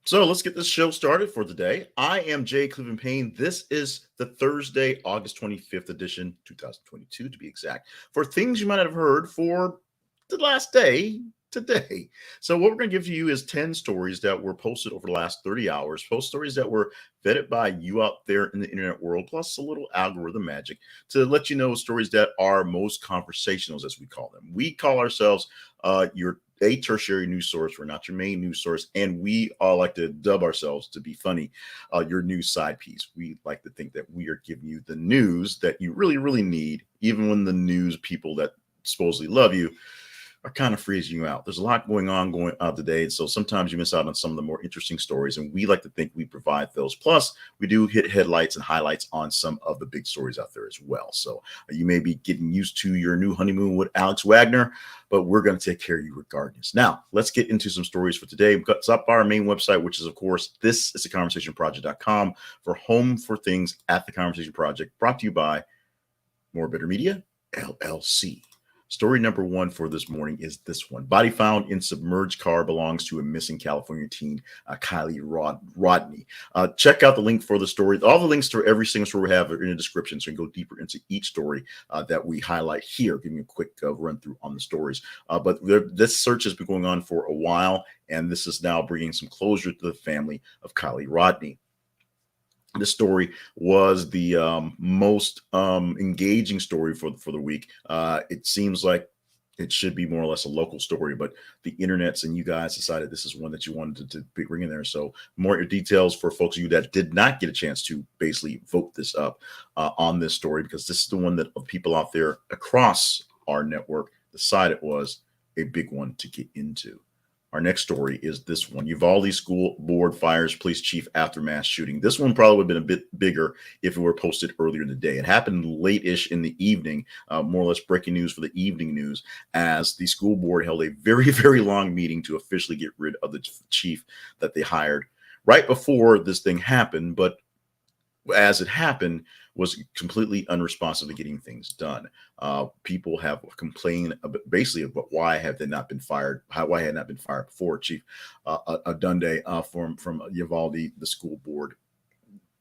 So let's get this show started for today. I am Jay Cleveland Payne. This is the Thursday, August 25th edition, 2022 to be exact, for things you might have heard for the last day today. So what we're going to give to you is 10 stories that were posted over the last 30 hours, post stories that were vetted by you out there in the internet world, plus a little algorithm magic to let you know stories that are most conversational, as we call them. We call ourselves your a tertiary news source. We're not your main news source, and we all like to dub ourselves to be funny, your news side piece. We like to think that we are giving you the news that you really, really need, even when the news people that supposedly love you are kind of freezing you out. There's a lot going on today, and so sometimes you miss out on some of the more interesting stories, and we like to think we provide those. Plus, we do hit headlights and highlights on some of the big stories out there as well. So you may be getting used to your new honeymoon with Alex Wagner, but we're going to take care of you regardless. Now, let's get into some stories for today. We've got up our main website, which is, of course, this is theconversationproject.com for home for things at the Conversation Project, brought to you by More Better Media, LLC. Story number one for this morning is this one. Body found in submerged car belongs to a missing California teen, Kiely Rodni. Check out the link for the story. All the links to every single story we have are in the description, so you can go deeper into each story that we highlight here. Give me a quick run through on the stories. But this search has been going on for a while, and this is now bringing some closure to the family of Kiely Rodni. This story was the most engaging story for the week. It seems like it should be more or less a local story, but the internets and you guys decided this is one that you wanted to bring in there. So more details for folks of you that did not get a chance to basically vote this up on this story, because this is the one that people out there across our network decided was a big one to get into. Our next story is this one. Uvalde school board fires police chief after mass shooting. This one probably would have been a bit bigger if it were posted earlier in the day. It happened late-ish in the evening, more or less breaking news for the evening news, as the school board held a very, very long meeting to officially get rid of the chief that they hired right before this thing happened. But as it happened, was completely unresponsive to getting things done. People have complained basically about why have they not been fired, why had not been fired before. Chief Dunday from Uvalde, the school board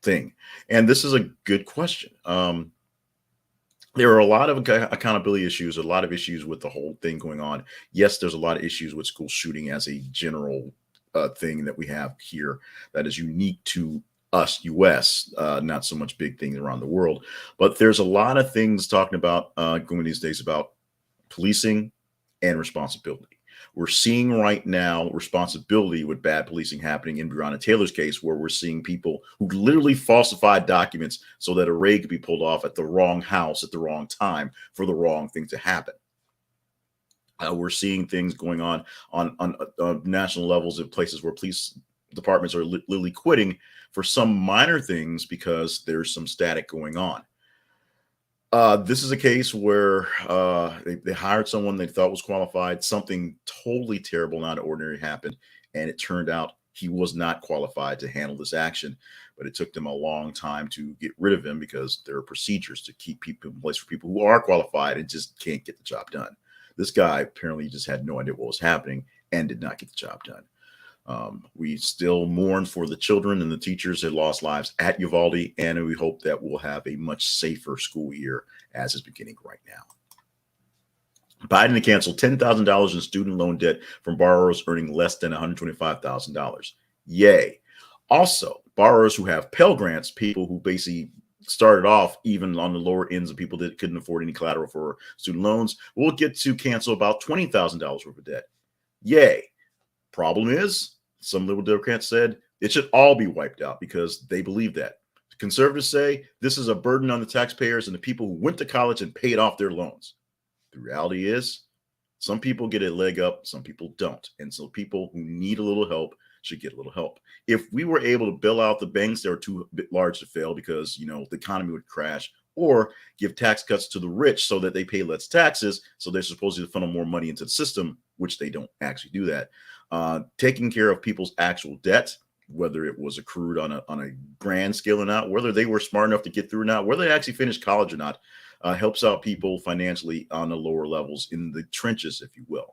thing, and this is a good question. There are a lot of accountability issues, a lot of issues with the whole thing going on. Yes, there's a lot of issues with school shooting as a general thing that we have here that is unique to us, US, not so much big things around the world, but there's a lot of things talking about going these days about policing and responsibility. We're seeing right now responsibility with bad policing happening in Rihanna Taylor's case, where we're seeing people who literally falsified documents so that a raid could be pulled off at the wrong house at the wrong time for the wrong thing to happen. We're seeing things going on national levels in places where police departments are literally quitting for some minor things because there's some static going on. This is a case where they hired someone they thought was qualified. Something totally terrible, not ordinary happened, and it turned out he was not qualified to handle this action. But it took them a long time to get rid of him because there are procedures to keep people in place for people who are qualified and just can't get the job done. This guy apparently just had no idea what was happening and did not get the job done. We still mourn for the children and the teachers that lost lives at Uvalde, and we hope that we'll have a much safer school year as is beginning right now. Biden to cancel $10,000 in student loan debt from borrowers earning less than $125,000. Yay. Also, borrowers who have Pell Grants, people who basically started off even on the lower ends of people that couldn't afford any collateral for student loans, will get to cancel about $20,000 worth of debt. Yay. Problem is, some liberal Democrats said it should all be wiped out because they believe that. Conservatives say this is a burden on the taxpayers and the people who went to college and paid off their loans. The reality is, some people get a leg up, some people don't. And so people who need a little help should get a little help. If we were able to bail out the banks that are too large to fail because, the economy would crash, or give tax cuts to the rich so that they pay less taxes, so they're supposed to funnel more money into the system, which they don't actually do that. Taking care of people's actual debt, whether it was accrued on a grand scale or not, whether they were smart enough to get through or not, whether they actually finished college or not, helps out people financially on the lower levels in the trenches, if you will.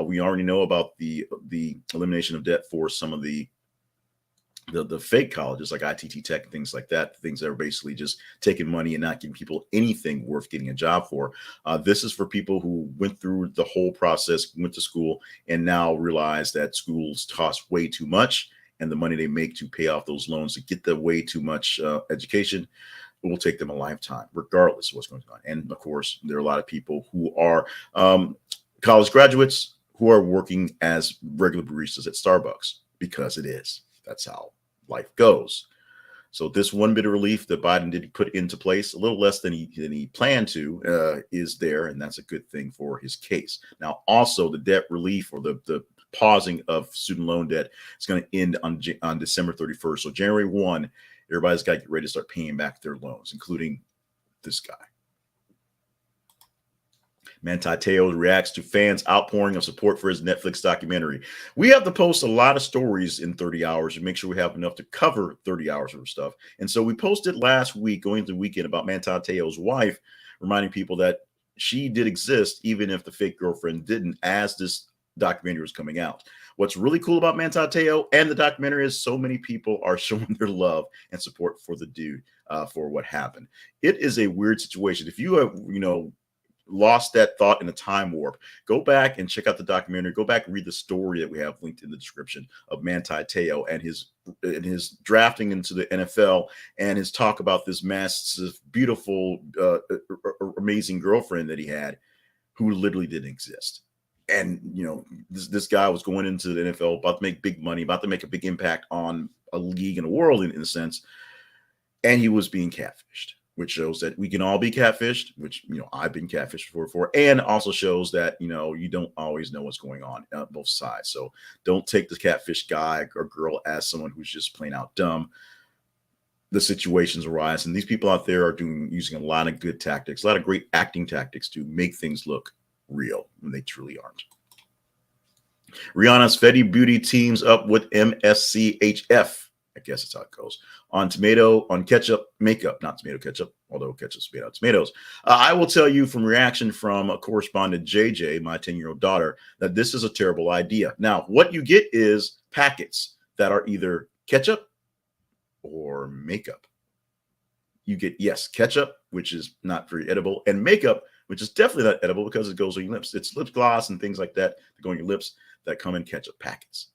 We already know about the elimination of debt for some of the the fake colleges like ITT Tech and things like that, things that are basically just taking money and not giving people anything worth getting a job for. This is for people who went through the whole process, went to school, and now realize that schools cost way too much, and the money they make to pay off those loans to get the way too much education, it will take them a lifetime, regardless of what's going on. And of course, there are a lot of people who are college graduates who are working as regular baristas at Starbucks because it is. That's how life goes. So this one bit of relief that Biden did put into place, a little less than he planned to, is there, and that's a good thing for his case. Now, also the debt relief or the pausing of student loan debt is going to end on December 31st. So January 1, everybody's got to get ready to start paying back their loans, including this guy. Manti Te'o reacts to fans' outpouring of support for his Netflix documentary. We have to post a lot of stories in 30 hours to make sure we have enough to cover 30 hours of stuff. And so we posted last week, going into the weekend, about Manti Te'o's wife, reminding people that she did exist, even if the fake girlfriend didn't, as this documentary was coming out. What's really cool about Manti Te'o and the documentary is so many people are showing their love and support for the dude, for what happened. It is a weird situation. If you have, lost that thought in a time warp, go back and check out the documentary. Go back and read the story that we have linked in the description of Manti Te'o and his drafting into the NFL and his talk about this massive, beautiful, amazing girlfriend that he had who literally didn't exist. And, this guy was going into the NFL about to make big money, about to make a big impact on a league and a world in a sense. And he was being catfished, which shows that we can all be catfished, which, I've been catfished before, and also shows that, you don't always know what's going on both sides. So don't take the catfish guy or girl as someone who's just plain out dumb. The situations arise, and these people out there are using a lot of good tactics, a lot of great acting tactics to make things look real when they truly aren't. Rihanna's Fenty Beauty teams up with MSCHF. I guess that's how it goes. On ketchup makeup, not tomato ketchup, although ketchup's made out of tomatoes. I will tell you from reaction from a correspondent, JJ, my 10-year-old daughter, that this is a terrible idea. Now, what you get is packets that are either ketchup or makeup. You get, yes, ketchup, which is not very edible, and makeup, which is definitely not edible because it goes on your lips. It's lip gloss and things like that that go on your lips that come in ketchup packets.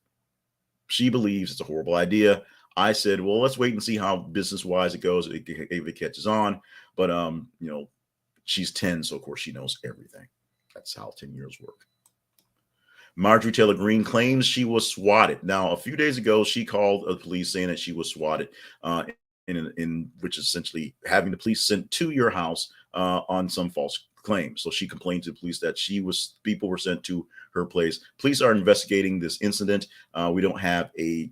She believes it's a horrible idea. I said, well, let's wait and see how business-wise it goes, if it catches on. But, she's 10, so of course she knows everything. That's how 10 years work. Marjorie Taylor Greene claims she was swatted. Now, a few days ago, she called the police saying that she was swatted, in which is essentially having the police sent to your house on some false claim. So she complained to the police that people were sent to her place. Police are investigating this incident. We don't have a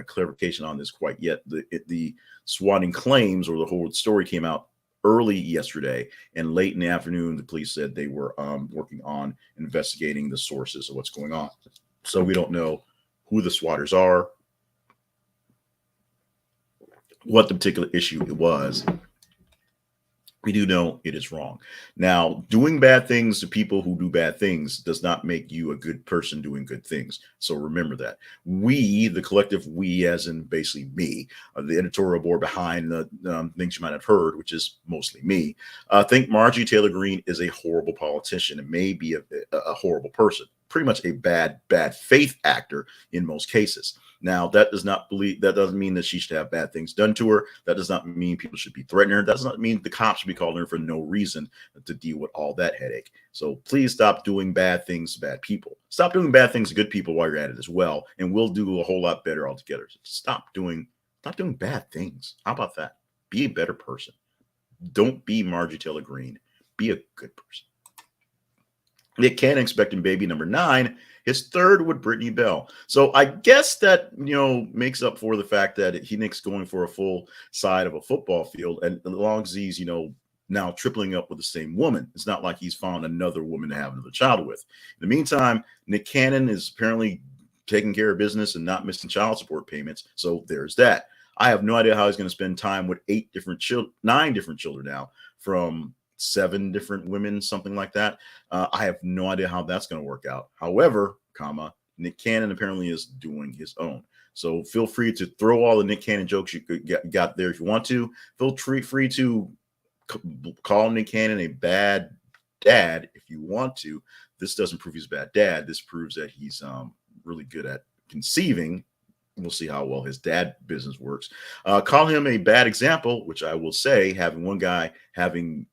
clarification on this quite yet. The swatting claims, or the whole story, came out early yesterday, and late in the afternoon, the police said they were working on investigating the sources of what's going on. So we don't know who the swatters are, what the particular issue it was. We do know it is wrong. Now, doing bad things to people who do bad things does not make you a good person doing good things. So remember that. We, the collective we, as in basically me, the editorial board behind the things you might have heard, which is mostly me, think Marjorie Taylor Greene is a horrible politician and may be a horrible person. Pretty much a bad faith actor in most cases. Now, that doesn't mean that she should have bad things done to her. That does not mean people should be threatening her. That does not mean the cops should be calling her for no reason to deal with all that headache. So please stop doing bad things to bad people. Stop doing bad things to good people while you're at it as well, and we'll do a whole lot better altogether. So stop doing bad things. How about that? Be a better person. Don't be Marjorie Taylor Greene. Be a good person. Nick Cannon expecting baby number 9, his third with Brittany Bell. So I guess that, makes up for the fact that Nick's going for a full side of a football field. And as long as he's, now tripling up with the same woman, it's not like he's found another woman to have another child with. In the meantime, Nick Cannon is apparently taking care of business and not missing child support payments. So there's that. I have no idea how he's going to spend time with 9 different children now, from 7 different women, something like that. I have no idea how that's going to work out. However, Nick Cannon apparently is doing his own. So feel free to throw all the Nick Cannon jokes you got there if you want to. Feel free to call Nick Cannon a bad dad if you want to. This doesn't prove he's a bad dad. This proves that he's really good at conceiving. We'll see how well his dad business works. Call him a bad example, which I will say, having one guy having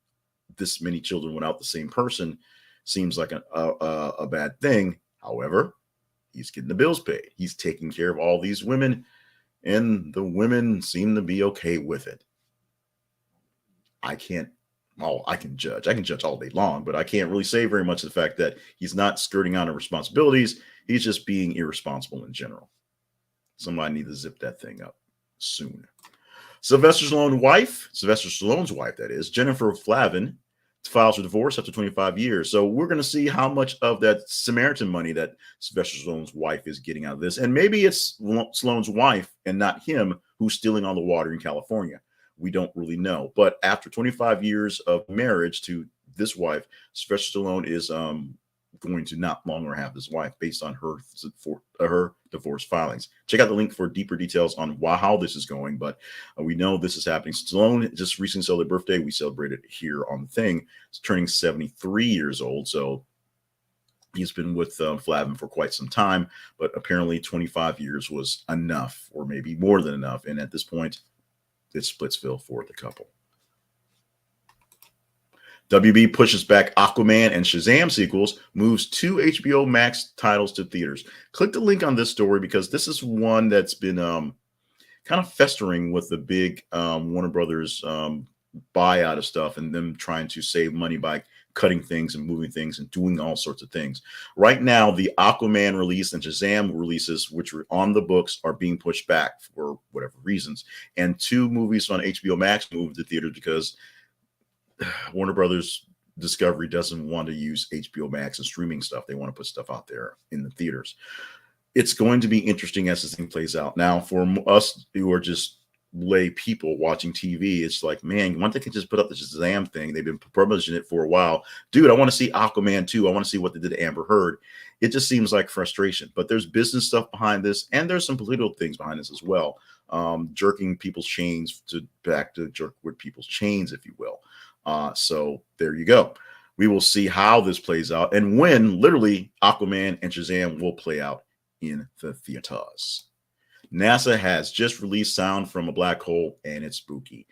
this many children without the same person seems like a bad thing. However, he's getting the bills paid. He's taking care of all these women, and the women seem to be okay with it. I can judge. I can judge all day long, but I can't really say very much of the fact that he's not skirting out of responsibilities. He's just being irresponsible in general. Somebody needs to zip that thing up soon. Sylvester Stallone's wife, that is, Jennifer Flavin, files for divorce after 25 years. So we're going to see how much of that Samaritan money that Sylvester Stallone's wife is getting out of this. And maybe it's Stallone's wife and not him who's stealing all the water in California. We don't really know. But after 25 years of marriage to this wife, Sylvester Stallone is going to not longer have this wife based on her divorce filings. Check out the link for deeper details on how this is going, but we know this is happening. Stallone just recently celebrated birthday. We celebrated here on the thing. He's turning 73 years old, so he's been with Flavin for quite some time, but apparently 25 years was enough, or maybe more than enough, and at this point, it's Splitsville for the couple. WB pushes back Aquaman and Shazam sequels, moves 2 HBO Max titles to theaters. Click the link on this story because this is one that's been kind of festering with the big Warner Brothers buyout of stuff and them trying to save money by cutting things and moving things and doing all sorts of things. Right now, the Aquaman release and Shazam releases, which were on the books, are being pushed back for whatever reasons. And 2 movies on HBO Max moved to theaters because Warner Brothers Discovery doesn't want to use HBO Max and streaming stuff. They want to put stuff out there in the theaters. It's going to be interesting as this thing plays out. Now, for us who are just lay people watching TV, it's like, man, one thing can just put up the Shazam thing. They've been promoting it for a while. Dude, I want to see Aquaman 2. I want to see what they did to Amber Heard. It just seems like frustration. But there's business stuff behind this, and there's some political things behind this as well. Jerking people's chains back to jerk with people's chains, if you will. So there you go. We will see how this plays out and when literally Aquaman and Shazam will play out in the theaters. NASA has just released sound from a black hole and it's spooky.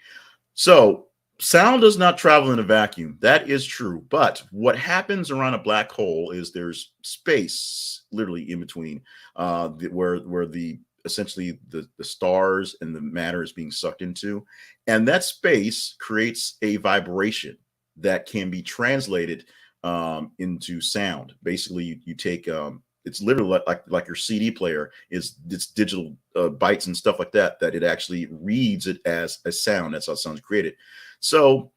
So sound does not travel in a vacuum. That is true. But what happens around a black hole is there's space literally in between where the essentially the stars and the matter is being sucked into. And that space creates a vibration that can be translated into sound. Basically, you take it's literally like your CD player is it's digital bytes and stuff like that it actually reads it as a sound. That's how sound's created. So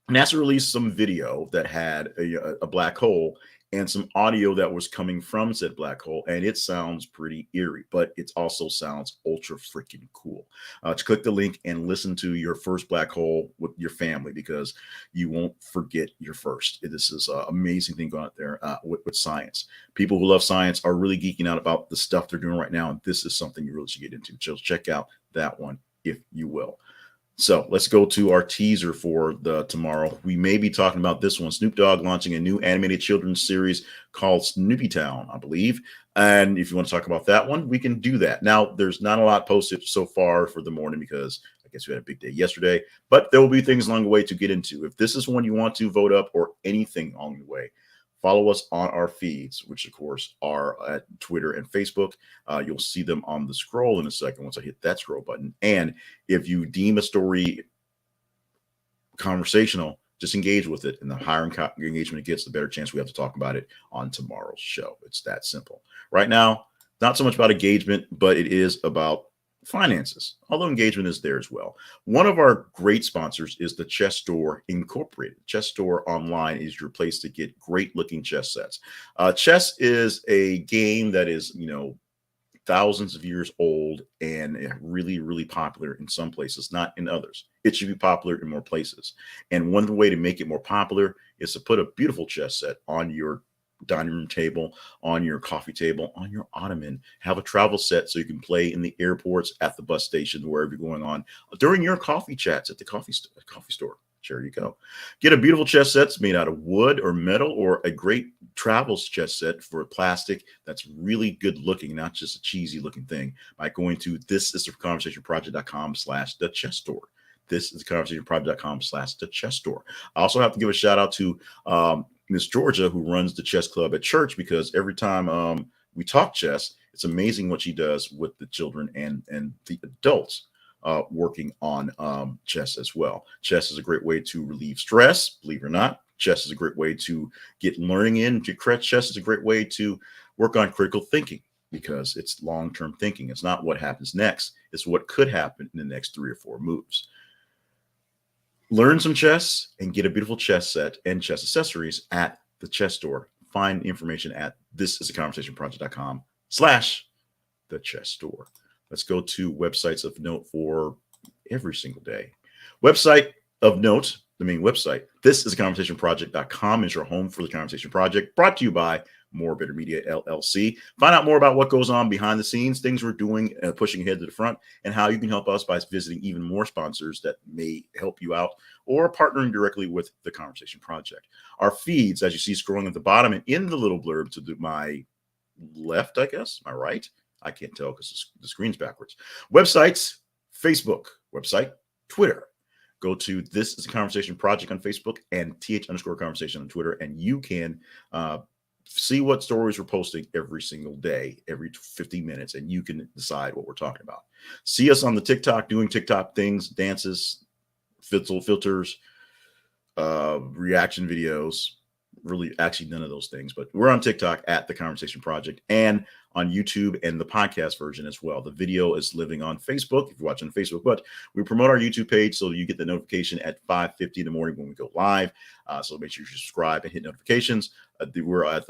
NASA released some video that had a black hole and some audio that was coming from said black hole, and it sounds pretty eerie, but it also sounds ultra freaking cool. To click the link and listen to your first black hole with your family because you won't forget your first. This is an amazing thing going out there with science. People who love science are really geeking out about the stuff they're doing right now, and this is something you really should get into. So check out that one if you will. So let's go to our teaser for the tomorrow. We may be talking about this one. Snoop Dogg launching a new animated children's series called Snoopy Town, I believe. And if you want to talk about that one, we can do that. Now, there's not a lot posted so far for the morning because I guess we had a big day yesterday, but there will be things along the way to get into. If this is one you want to vote up or anything along the way, follow us on our feeds, which of course are at Twitter and Facebook. You'll see them on the scroll in a second once I hit that scroll button. And if you deem a story conversational, just engage with it. And the higher engagement it gets, the better chance we have to talk about it on tomorrow's show. It's that simple. Right now, not so much about engagement, but it is about finances, although engagement is there as well. One of our great sponsors is the Chess Store Incorporated. Chess Store Online is your place to get great looking chess sets. Chess is a game that is, thousands of years old and really, really popular in some places, not in others. It should be popular in more places. And one way to make it more popular is to put a beautiful chess set on your dining room table, on your coffee table, on your ottoman. Have a travel set so you can play in the airports, at the bus station, wherever you're going on, during your coffee chats at the coffee store. There you go. Get a beautiful chess set made out of wood or metal, or a great travels chess set for plastic that's really good looking, not just a cheesy looking thing, by going to thisistheconversationproject.com/the chess store. This is the conversationproject.com/the chess store. I also have to give a shout out to Miss Georgia, who runs the chess club at church, because every time we talk chess, it's amazing what she does with the children and the adults working on chess as well. Chess is a great way to relieve stress, believe it or not. Chess is a great way to get learning in. Chess is a great way to work on critical thinking, because it's long-term thinking. It's not what happens next. It's what could happen in the next 3 or 4 moves. Learn some chess and get a beautiful chess set and chess accessories at the chess store. Find information at thisistheconversationproject.com/the chess store. Let's go to websites of note for every single day. Website of note, the main website, thisistheconversationproject.com, is your home for the Conversation Project, brought to you by More Better Media LLC. Find out more about what goes on behind the scenes, things we're doing, pushing ahead to the front, and how you can help us by visiting even more sponsors that may help you out, or partnering directly with the Conversation Project. Our feeds, as you see scrolling at the bottom and in the little blurb to my left, I guess, my right, I can't tell because the screen's backwards. Websites, Facebook, website, Twitter. Go to This is a Conversation Project on Facebook and th_conversation on Twitter, and you can see what stories we're posting every single day, every 50 minutes, and you can decide what we're talking about. See us on the TikTok, doing TikTok things, dances, filters, reaction videos. Really, actually, none of those things, but we're on TikTok at The Conversation Project, and on YouTube and the podcast version as well. The video is living on Facebook if you're watching Facebook, but we promote our YouTube page so you get the notification at 5:50 in the morning when we go live. So make sure you subscribe and hit notifications. We're at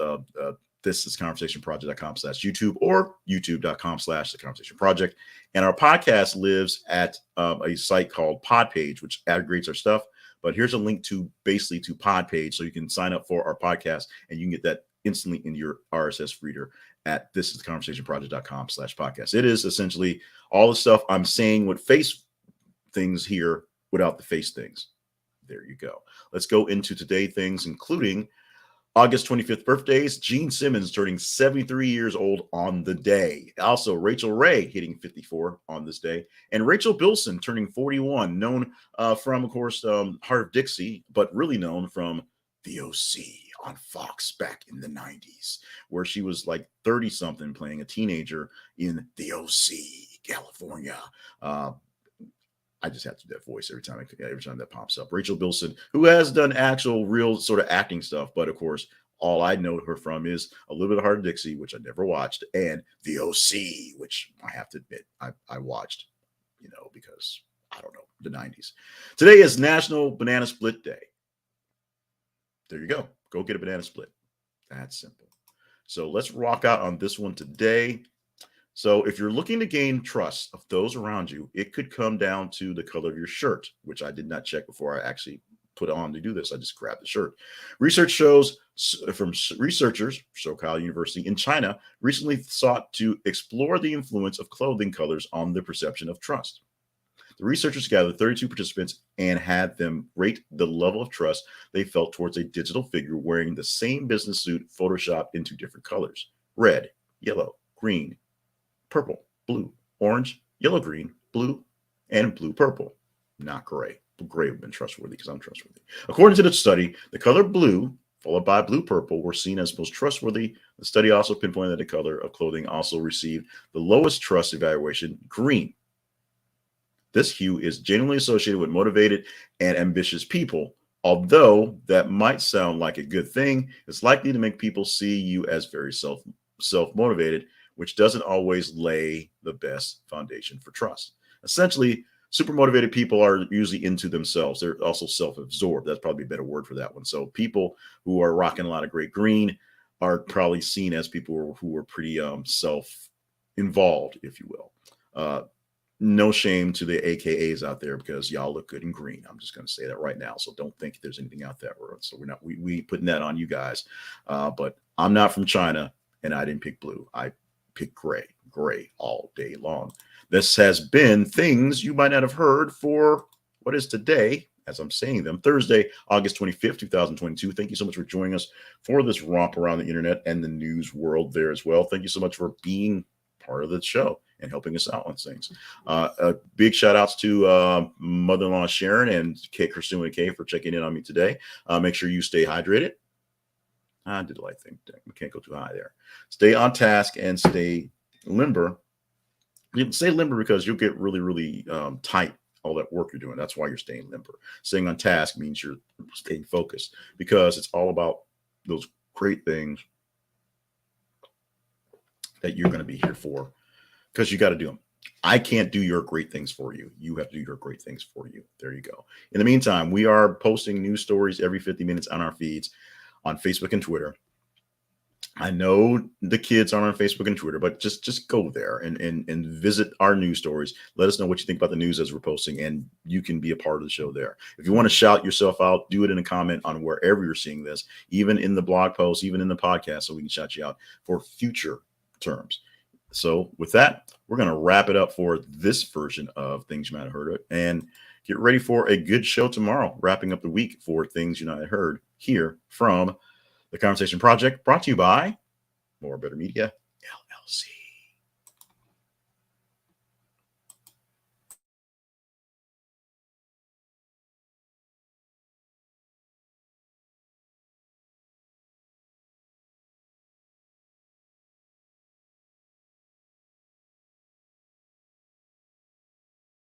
thisisconversationproject.com/YouTube or youtube.com/the conversation project. And our podcast lives at a site called Podpage, which aggregates our stuff. But here's a link to Podpage, so you can sign up for our podcast and you can get that instantly in your RSS reader at thisistheconversationproject.com/podcast. It is essentially all the stuff I'm saying with face things here without the face things. There you go. Let's go into today things, including August 25th birthdays. Gene Simmons turning 73 years old on the day. Also, Rachel Ray hitting 54 on this day. And Rachel Bilson turning 41, known from, of course, Heart of Dixie, but really known from The OC on Fox back in the 90s, where she was like 30-something playing a teenager in The OC, California. I just have to do that voice every time that pops up. Rachel Bilson, who has done actual real sort of acting stuff, but of course, all I know her from is a little bit of Heart of Dixie, which I never watched, and The OC, which I have to admit I watched, because I don't know, the 90s. Today is National Banana Split Day. There you go. Go get a banana split. That's simple. So let's rock out on this one today. So if you're looking to gain trust of those around you, it could come down to the color of your shirt, which I did not check before I actually put on to do this. I just grabbed the shirt. Research shows from researchers, SoCal University in China, recently sought to explore the influence of clothing colors on the perception of trust. The researchers gathered 32 participants and had them rate the level of trust they felt towards a digital figure wearing the same business suit photoshopped into different colors: red, yellow, green, purple, blue, orange, yellow, green, blue, and blue, purple. Not gray. Gray would have been trustworthy because I'm trustworthy. According to the study, the color blue, followed by blue, purple, were seen as most trustworthy. The study also pinpointed that the color of clothing also received the lowest trust evaluation, green. This hue is generally associated with motivated and ambitious people. Although that might sound like a good thing, it's likely to make people see you as very self-motivated, which doesn't always lay the best foundation for trust. Essentially, super motivated people are usually into themselves. They're also self-absorbed. That's probably a better word for that one. So people who are rocking a lot of great green are probably seen as people who are pretty self-involved, if you will. No shame to the AKAs out there, because y'all look good in green. I'm just going to say that right now. So don't think there's anything out there. So we putting that on you guys. But I'm not from China, and I didn't pick blue. I picked gray all day long. This has been things you might not have heard for what is today, as I'm saying them, Thursday, August 25th, 2022. Thank you so much for joining us for this romp around the internet and the news world there as well. Thank you so much for being part of the show and helping us out on things. Big shout outs to mother-in-law Sharon and Kirsten and Kay for checking in on me today. Make sure you stay hydrated. I did the right thing. We can't go too high there. Stay on task and stay limber. You say limber because you'll get really, really tight all that work you're doing. That's why you're staying limber. Staying on task means you're staying focused because it's all about those great things that you're going to be here for because you got to do them. I can't do your great things for you. You have to do your great things for you. There you go. In the meantime, we are posting news stories every 50 minutes on our feeds on Facebook and Twitter. I know the kids aren't on Facebook and Twitter, but just go there and visit our news stories. Let us know what you think about the news as we're posting, and you can be a part of the show there. If you want to shout yourself out, do it in a comment on wherever you're seeing this, even in the blog post, even in the podcast, so we can shout you out for future terms. So with that, we're going to wrap it up for this version of Things You Might Have Heard of, and get ready for a good show tomorrow, wrapping up the week for Things You Might Have Heard here from the Conversation Project, brought to you by More Better Media, LLC.